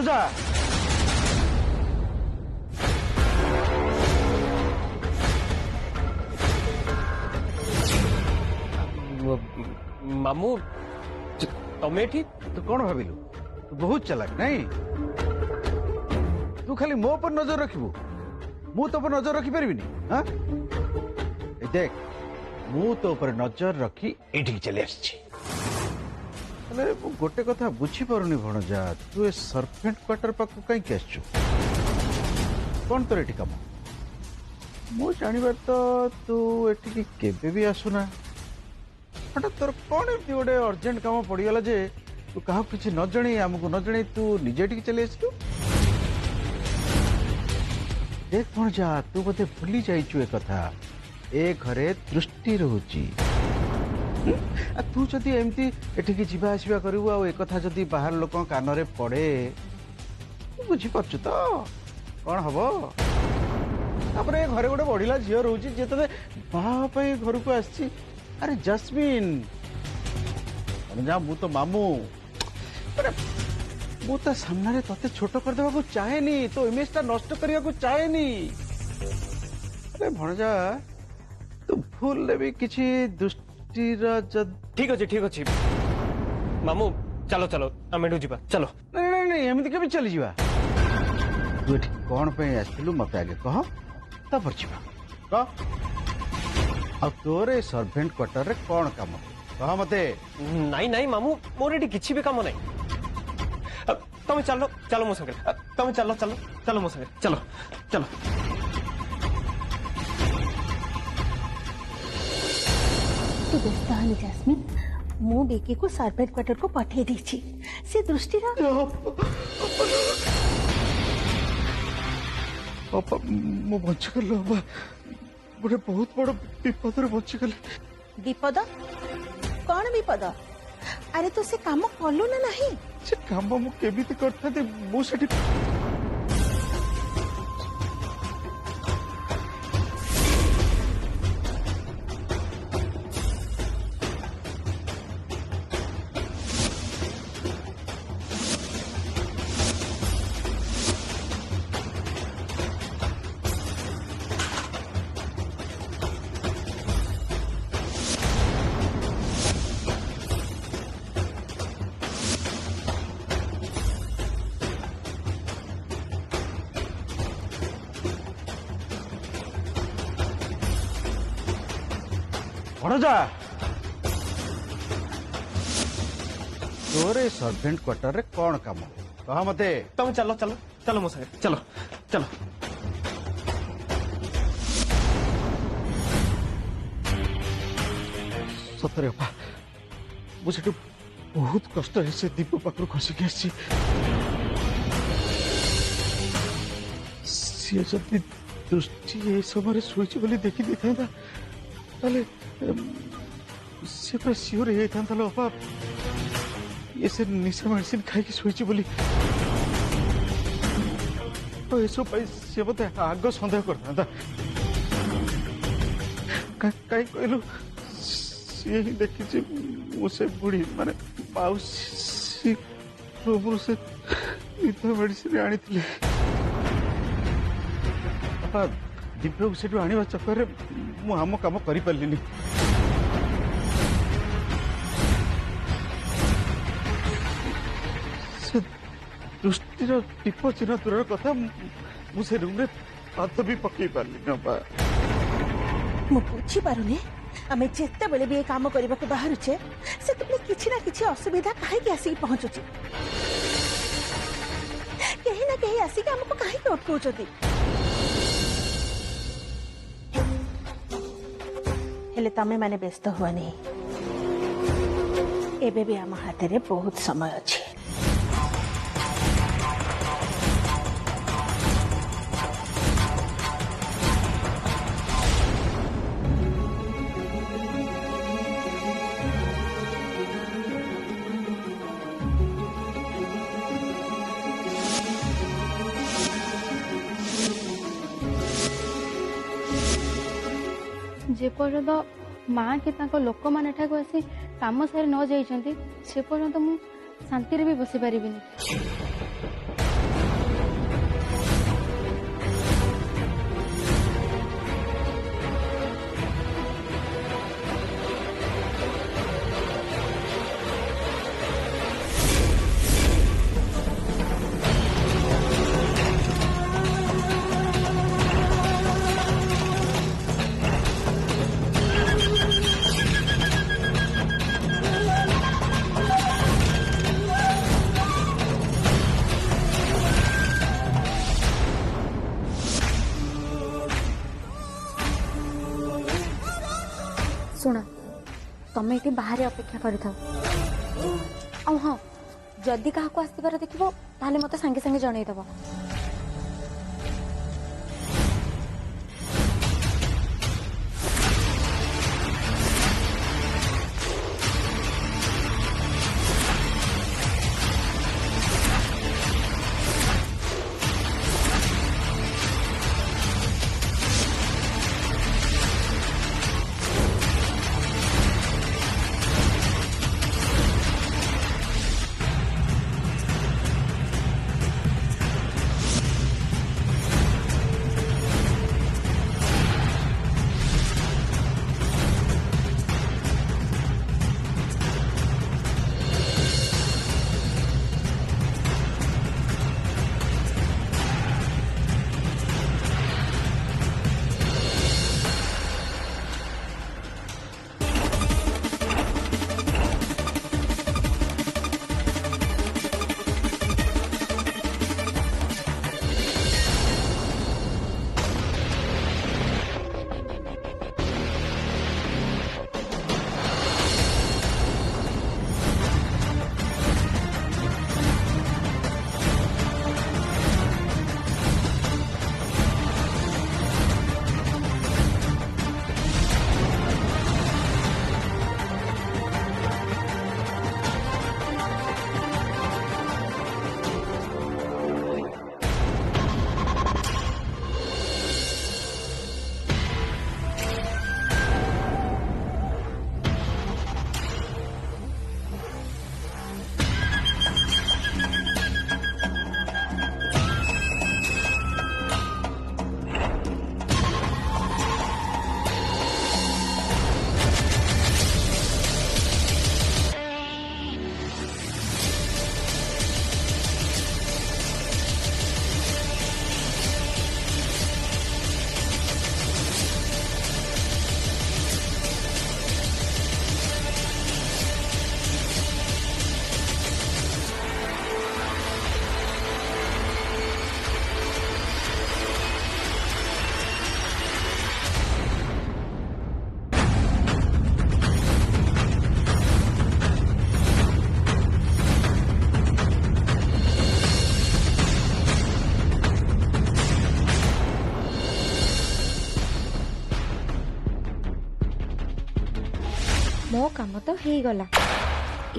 भणजा मामू तमें तू कौन भाविलु तू बहुत चलाक नहीं तू खाली मो पर नजर रखिबू मु तो पर नजर रखी परिबिनी हां देख मु तो पर नजर रखी एठी चले आछि अरे गोटे कथा बुझी पारुनी भणजा तू ए सर्पेंट क्वार्टर पाक कहीं आसछु कौन तोर एठी काम मु जानिबार तो तू एठी केबे भी आसुना हठात तोर कौन एमती गोटे अर्जेंट काम पड़गला जे तू क्या किसी न जन आमको न जन तू निजे टी चले आसलु देख भणजा तू बोधे भूली जाइचु ए कथा ए घरे दृष्टि रोची तू जदि एमती एठिकी जीवा आसवा करू आ ए कथा जदि बाहर लोक कान रे पड़े तू बुझी पारछु तो कौन हबो तापरे घरे गोटे बढ़िला झील रोची जे तते बाहा पई घर को आसी अरे जस्मिन जा मु तो मामू अरे मु तो सामने रे तते छोट कर देबा को चाहेनी तो इमेज ता नष्ट करिया को चाहेनी अरे भणजा तू भूल ले भी किछि दृष्टि रा ठीक अछि मामू चलो चलो आमे जीवा चलो नहीं नहीं एमिति के भी चली जीवा तू एठी कोन पे आस्तिलु मते आगे कह तपर जीवा कह आ तोरे सर्वेंट क्वार्टर रे कोन काम कह मते नहीं नहीं मामू मोर एटी किछि भी काम नहीं तमे चलो चलो मो संगे तमे चलो चलो चलो मो संगे चलो चलो तू व्यस्त हानी जैस्मिन मु बेकी को सर्वेंट क्वार्टर को पठे देछि से दृष्टि रा अपा मो बच गलो अपा गोटे बहुत बड़ विपद रे बच गले विपद कौन विपद अरे तो से काम कलु ना नहीं से काम मु केबिति करथा दे मु सेठी भणजा तोरे सर्वेंट क्वार्टर रे कौन काम कह मते तमे चलो चलो चलो मो संगे चलो चलो सतरे अपा मुझे बहुत कष्ट है से दीप पाखर खसिक आसी सी जदि दृष्टि ए समय शोची बोली देखी देता ताले से पूरा सियोर हो जाता अपा ये से निशा मेडिसिन खाई शोची बोली तो ये सब सी मत आग सन्देह करता कहीं कहलु सी ही देखी मुझे बुढ़ी माने माउसी से निशा मेडिसिन आनी अपा दिव्य को सेठू आने चक्कर मु आम कम कर पार्ली दृष्टि टीप चिन्ह दूर कथा मुझे रूम रे हाथ भी पकई पार्ली मु बुझी पारुनी आमे जेते बेले भी ए काम करबा के बाहर छे से तुमने किछि ना किछि असुविधा काहे के आसी पहुंचुची कहीं ना कहीं आसी के हमको काहे के अटकाउचती हेले तमे माने व्यस्त हुआ नहीं एबे भी आम हाथ रे बहुत समय अच्छे जेपर्यंत माँ कि लोक मैंने आसी कम सारी न जाइए से पर्यंत मु शांति भी बसी पारिबिनी तमे ये बाहर अपेक्षा कर हाँ जदि क्या आसबार देखो ताले मत सांगे सांगे जनईदब। मो काम तो हो गला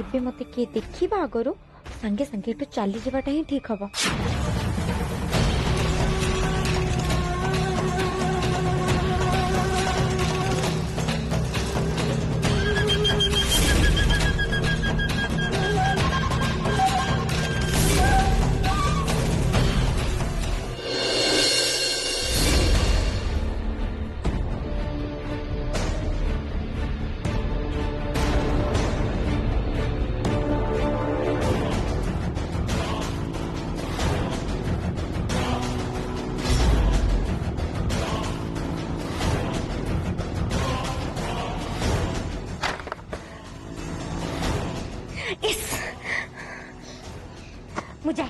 इबे मते किए देखिबा आगरो संगे संगे एटू चली जावाटा ही ठीक हबो। मुझे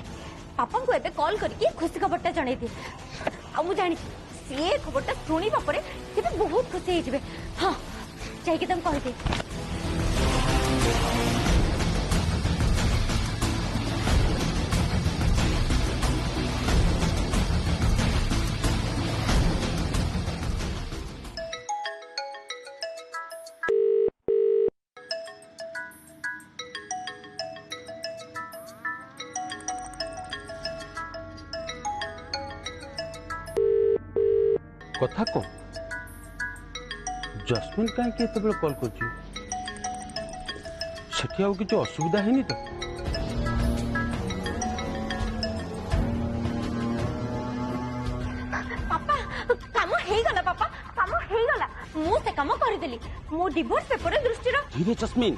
पापा को एबे कॉल करके खुशी खबरटा जणाई दे आ मु जानी से खबरटा सुनिबा परे से बहुत खुशी हो जबे। हां जाई के तुम कह दे। कथा कौन जस्मिन कहीं कॉल कर किसी असुविधा है तो पापा काम हे गला पापा काम हे गला मु से काम कर देली मो डिवोर्स पेपर दृष्टि रो। धीरे जस्मिन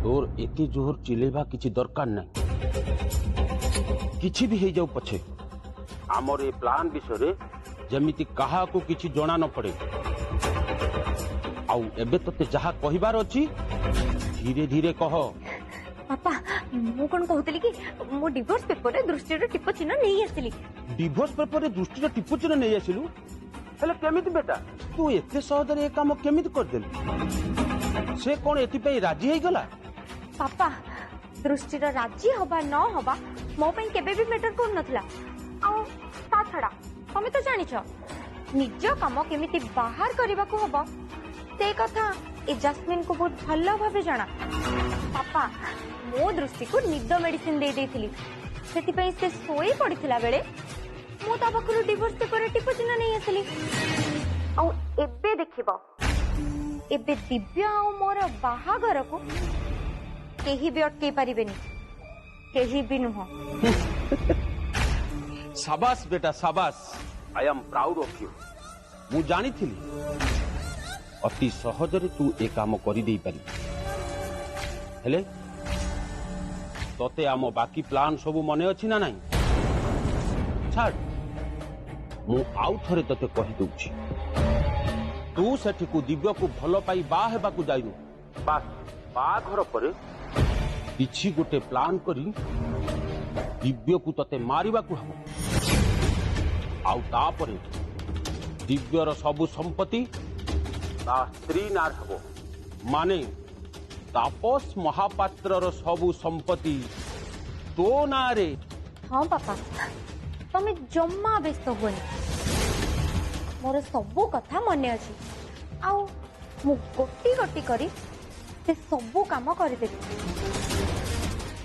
तोर एते जोर चिलेबा किछि दरकार नहीं किछि भी हे जाऊ पछे हमर ए प्लान विषय रे जमिति कहा को किछि जणा न पड़े आउ एबे तते जहा कहिबार अछि धीरे धीरे कह। पापा मु कोन कहतली कि मो डिवोर्स पेपर रे दृष्टि रो टिप चिन्ह नहीं आसिली। डिवोर्स पेपर रे दृष्टि रो टिप चिन्ह नहीं आसिलु हेले केमिति बेटा तू एते सहजरे ए काम केमिति कर देलु से कोन एति पे राजी हे गला पापा दृष्टिर राजी हवा न हवा मो ପାଇଁ केबे भी मैटर कर नथला आ ता छडा तमे तो जानिछ निज काम केमिति बाहर करबा को हबो से कथा ए जस्मिन को बहुत भल्ला भाबे जाना पापा मो दृष्टि को निद मेडिसिन दे देथिली सेति पई से सोई पड़िथिला बेले मो ता पाखरु डिवोर्स पेपर टिपोचिना नहीं आसली आ एबे देखिबो एबे दिव्य आ मोर बाहागर को केही भी अटके पारिबेनी केही भी नुह शाबाश बेटा शाबाश I am proud of you मु जानी थिली अति सहजरे तू ए काम करि देई पारि हेले तते आम बाकी प्लान सब मने अछि ना नहीं छाड़ मु आउ थरे तते कहि दउछि तू सेठी को दिव्य को भलो पाई बा हेबा को जाइनु बा घर पर किछि गोटे प्लान करी दिव्य को तते मारिबा को हबो आउ तापरे दिव्यर सबु संपत्ति ता स्त्री नार हबो माने तापस महापात्रर सबु संपत्ति तो नारे हाँ पापा तमे जम्मा व्यस्त होनी मोर सबू कथा मने अछि आउ मु गोटी गोटी करी से सबू काम करदेबी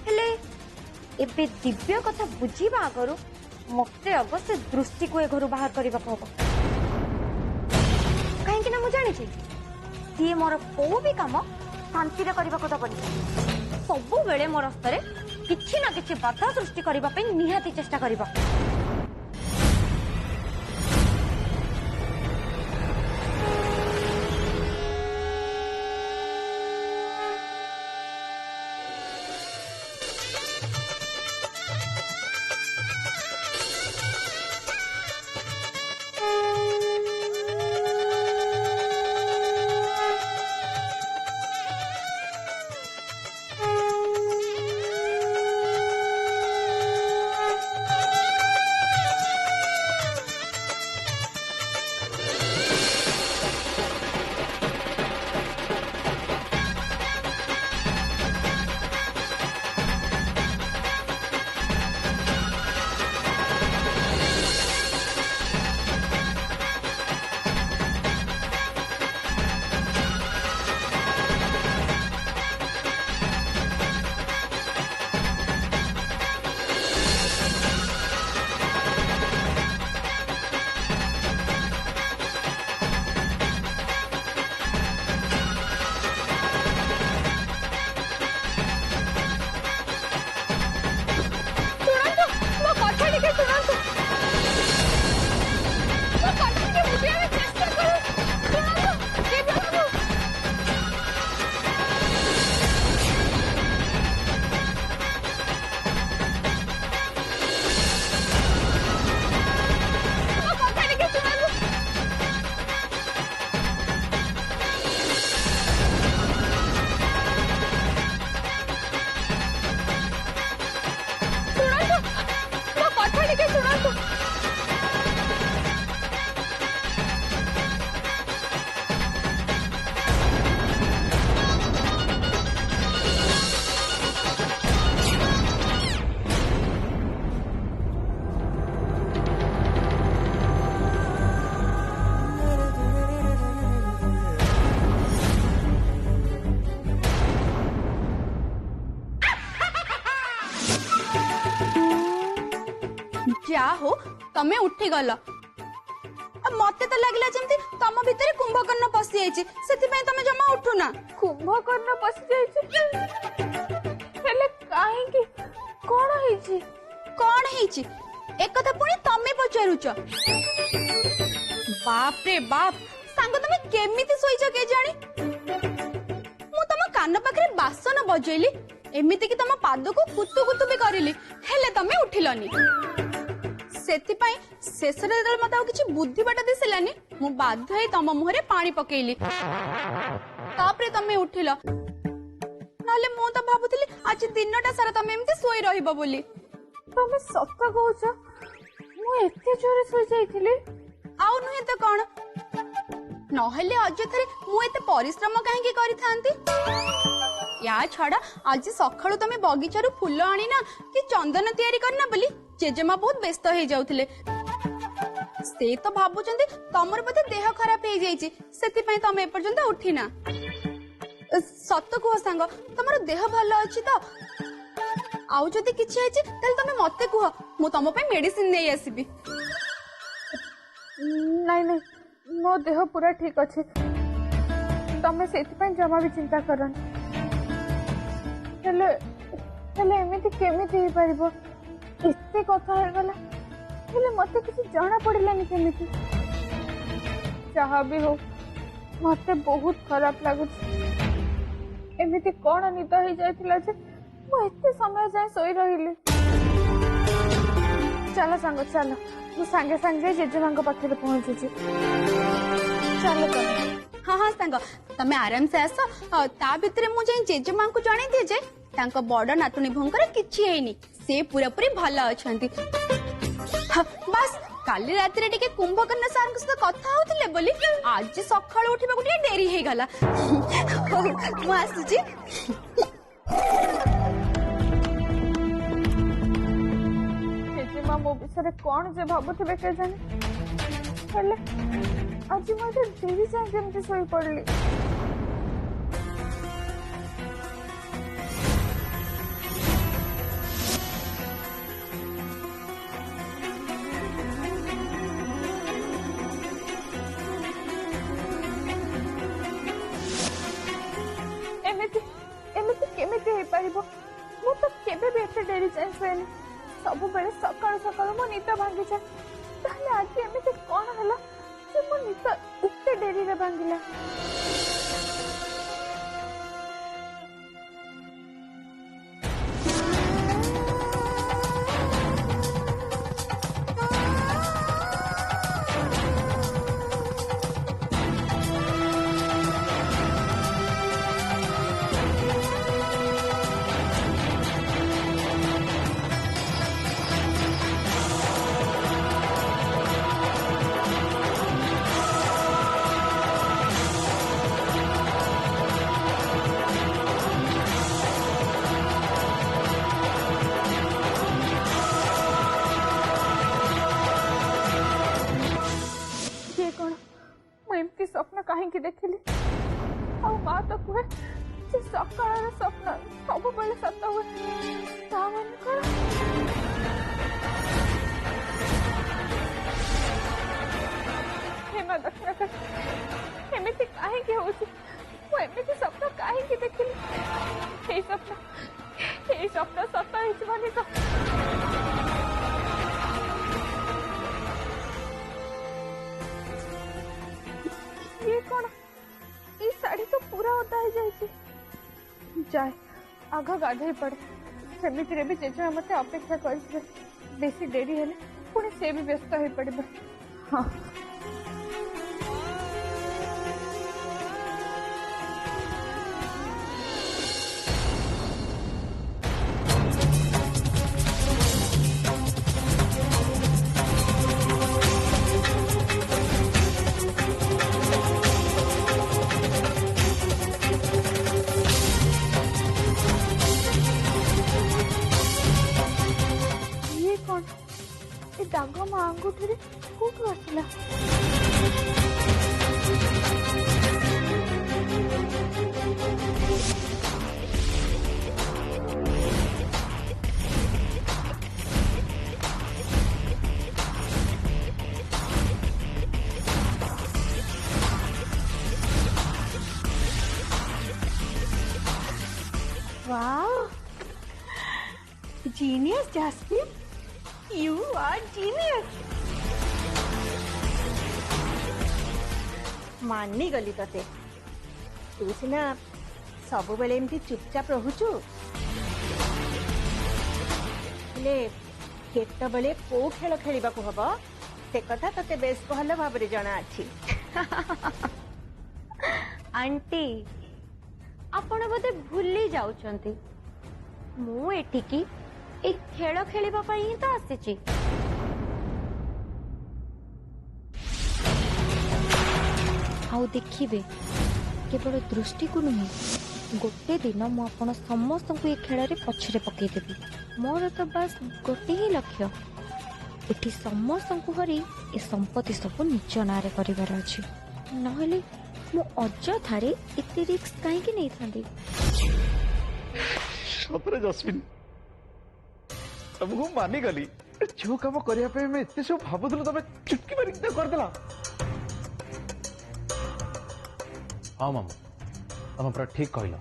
हेले एबे दिव्य कथा बुझीबा आगरु मते अवश्य दृष्टि को ए घरु बाहर करबा को हबो काहे कि ना मु जानि छी सी मोर को भी काम शांति रे करबा को दबनी सबु बेले मोर स्तरे किछि ना किछि बाधा सृष्टि करबा पे निहाती चेष्टा करबा जा हो तमे उठी गल मते तो लगला जमती तम भीतर कुंभकर्ण पसी जाइछि सेति पय तमे जमा उठू ना कुंभकर्ण पसी जाइछि हेले काहे की कोन हेछि एक कथा पुणी तमे पचारुच बाप रे बाप सांग तमे केमिति सोइछ के जानी मु तम कान पाखरे बासन बजैली एमिति कि तम पाद को कुतु कुतु भी करिली हेले तमे उठिलनी सेति पय शेषरे मत आउ किछि बुद्धि बाटा दिसलानी मु बाध्य हे तम मुहरे पानी पकेइली तापरे तमे उठिल नाले मु त भाबुतली आज दिनटा सारा तमे एमिति सोई रहिबो बोली तमे सत्य कहूछ मु एते जोरे सोई जाइथिली आउ नुहे तो कौन नहेले अଯଥାରେ ମୁଁ ଏତେ ପରିଶ୍ରମ କାହିଁକି କରିଥାନ୍ତି या छड़ा आज सकाळू तमे बगीचारू फूल आनी ना कि चंदन तैयारी करना बोली जेजेमा बहुत व्यस्त हो जाउथिले से तो भाबुचंदी तमर बोधे देह खराब हो जाइछि सेति पई तमे एपर्यंत उठी ना सत्य कुह सांग तमर देह भलो अछि तो आउ जदि किछि आछि तल तमे मते कुह मु तम पई मेडिसिन नै आसीबी नहीं नहीं मो देह पूरा ठीक अच्छे तमें से जमा भी चिंता करनी एमती केमिति हो पारिबो एते कथा हो गला हेले मते किसी जाना पड़िलानी केमिति जहाँ भी हो मते बहुत खराब लागुच एमिति कौन निद हो जाइतिला जे मु एते समय जाए सोई रहिली चलो सांग चलो मु सांगे सांगे जेजेमा पाखे पहुंचुची चलो हाँ हाँ सांग तमे आराम से आस ता भितरे मु जाई जेजेमा को जणाई दिए जे तांको बड़ नातुनी भंकर किछि हेनी से पूरा पूरी भला अछंती बस काली रात रे टिके कुंभकर्ण सार के कथा होतिले बोली आज सकाळ उठिबा को डेरी हे गला मु आसुची जेजेमा मो विषय कौन जे भाबुथिबे के जाने हेले आज मते डेरी जाए केमती सोई पड़ली केमिति हो पारिबो मु तो केबे भी एते डेरी जाए सोएनी सब बेले सकाळ सकाळ मो निद भांगी जाए ताले आज एमिति कोन हला जे मो निद एते डेरी रे भांगिला स्वप्न कहीं देखिली माँ तो कहे सकाल स्वप्न सब बेले सत हुए हेमा दक्षिण एमती कहीं होमती स्वप्न कहीं देखिली स्वप्न सत हो तो ये कौन ये साड़ी तो पूरा ओदा हो जाए जाए आग गाधे पड़े सेमिति भी जेजे मत अपेक्षा कर बेसी डेरी हेले पुणी से भी व्यस्त हो पड़े हाँ दाग मो आंगुठी कौटू आसला wow genius Jasmine You are genius. मानी गली तते तू सिना सब बेले एमती चुपचाप रहुचु ले केत बेले को खेल खेलिबा को हबो से कथा तते बेस कहल भाबरे जणा अछि आंटी आपण बोधे भूली जाउचंती मु एठिकी एक खेल खेलिबा पई ही तो आसीची आउ देखिबे केवल दृष्टि को नुहे गोटे दिन मु आपण समस्त को ये खेल रे पछरे पकईदेवी मोर तो बस गोटे ही लक्ष्य एठी समस्त को हरी ए संपत्ति सब निज नारे करिवार अछि नहले मु अजथारे एते रिस्क काहे कि नहीं थांदी सतरे जस्मिन तुमको मानी गली जो काम करिया पे मैं इतने सब भाबुथलो तबे चुटकी मारी करदेला। हाँ मामू तुम पूरा ठीक कहल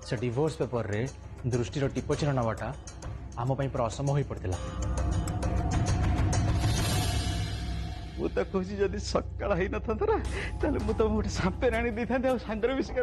से डिवोर्स पेपर रे दृष्टिर टिप चिन्ह नवाटा आम पूरा असंभव हो पड़ता। मु तो कहूँ जदि सकाळ है न था ना ताले मु तो गोटे सांपेन आनी दी था सांदर मिसिका